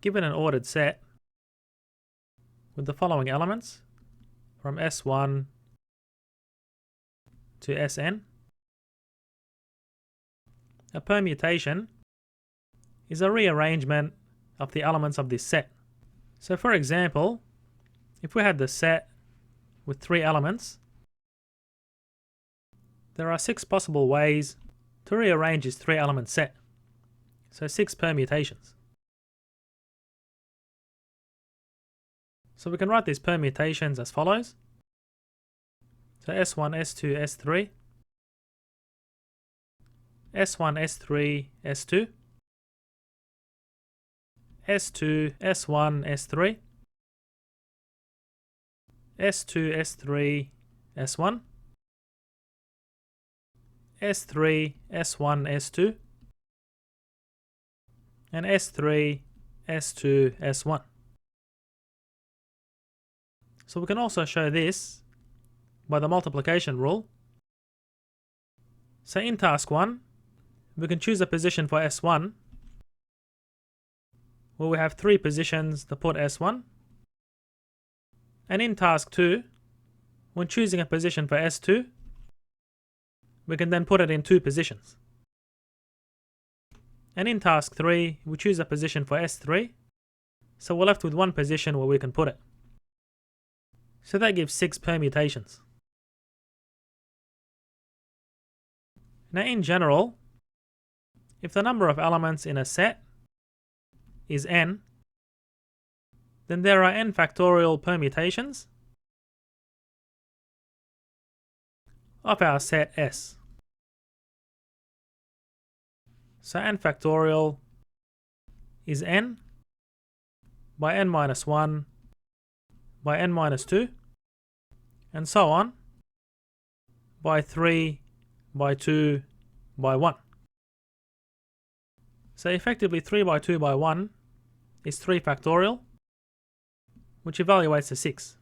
Given an ordered set with the following elements from S1 to Sn, a permutation is a rearrangement of the elements of this set. So for example, if we had the set with 3 elements, there are 6 possible ways to rearrange this 3-element set. So 6 permutations. So we can write these permutations as follows. So S1, S2, S3, S1, S3, S2, S2, S1, S3, S2, S3, S1, S3, S1, S2, and S3, S2, S1. So we can also show this by the multiplication rule. So in task 1, we can choose a position for S1 where we have 3 positions to put S1. And in task 2, when choosing a position for S2, we can then put it in 2 positions. And in task 3, we choose a position for S3, so we're left with 1 position where we can put it. So that gives 6 permutations. Now in general, if the number of elements in a set is n, then there are n factorial permutations of our set S. So n factorial is n by n minus 1 by n minus 2 and so on by 3 by 2 by 1. So effectively 3 by 2 by 1 is 3 factorial, which evaluates to 6.